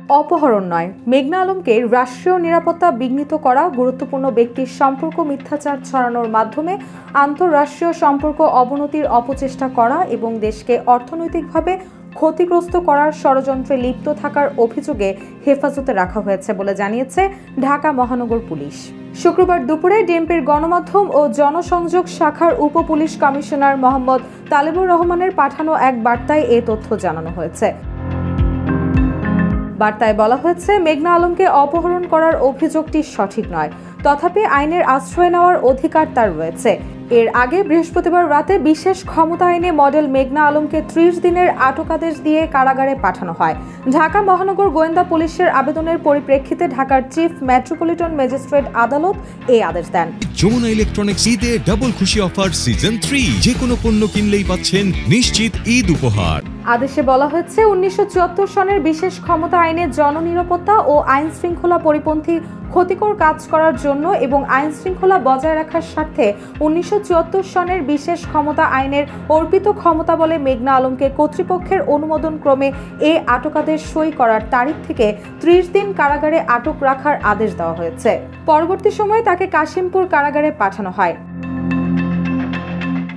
অপহরণ নয়, মেঘনা আলমকে রাষ্ট্রীয় নিরাপত্তা বিঘ্নিত করা, গুরুত্বপূর্ণ ব্যক্তির সম্পর্ক মিথ্যাচার ছড়ানোর মাধ্যমে আন্তঃরাষ্ট্রীয় সম্পর্ক অবনতির অপচেষ্টা করা এবং দেশকে অর্থনৈতিকভাবে ক্ষতিগ্রস্ত করার ষড়যন্ত্রে লিপ্ত থাকার অভিযোগে হেফাজতে রাখা হয়েছে বলে জানিয়েছে ঢাকা মহানগর পুলিশ। শুক্রবার দুপুরে ডিএমপির গণমাধ্যম ও জনসংযোগ শাখার উপ পুলিশ কমিশনার মোহাম্মদ তালেবুর রহমানের পাঠানো এক বার্তায় এ তথ্য জানানো হয়েছে। বার্তায় বলা হয়েছে, মেঘনা আলমকে অপহরণ করার অভিযোগটি সঠিক নয়, তথাপি আইনের আশ্রয় নেওয়ার অধিকার তার রয়েছে। এর আগে বৃহস্পতিবার রাতে বিশেষ ক্ষমতা আইনে মডেল মেঘনা আলমকে 30 দিনের আটকাদেশ দিয়ে কারাগারে পাঠানো হয়। ঢাকা মহানগর গোয়েন্দা পুলিশের আবেদনের পরিপ্রেক্ষিতে ঢাকার চিফ মেট্রোপলিটন ম্যাজিস্ট্রেট আদালত এই আদেশ দেন। যমুনা ইলেকট্রনিক্স ঈদে ডাবল খুশি অফার সিজন 3, যে কোনো পণ্য কিনলেই পাচ্ছেন নিশ্চিত ঈদ উপহার। আদেশে বলা হয়েছে, 1974 সনের বিশেষ ক্ষমতা আইনে জননিরাপত্তা ও আইন শৃঙ্খলা পরিপন্থী ক্ষতিকর কাজ করার জন্য এবং আইন শৃঙ্খলা বজায় রাখার স্বার্থে 1974 সনের বিশেষ ক্ষমতা আইনের অর্পিত ক্ষমতা বলে মেঘনা আলমকে কর্তৃপক্ষের অনুমোদন ক্রমে এ আটকাদেশ সই করার তারিখ থেকে 30 দিন কারাগারে আটক রাখার আদেশ দেওয়া হয়েছে। পরবর্তী সময়ে তাকে কাশিমপুর কারাগারে পাঠানো হয়।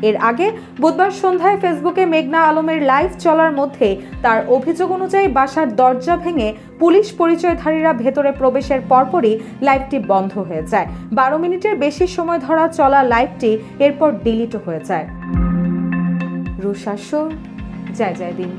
এর আগে বুধবার সন্ধ্যায় ফেসবুকে মেঘনা আলমের লাইভ চলার মধ্যে তার অভিযোগ অনুযায়ী বাসার দরজা ভেঙে পুলিশ পরিচয়ধারীরা ভেতরে প্রবেশের পরপরই লাইভটি বন্ধ হয়ে যায়। 12 মিনিটের বেশি সময় ধরা চলা লাইভটি এরপর ডিলিট হয়ে যায়। রুশাসর, জয় জয় দিন।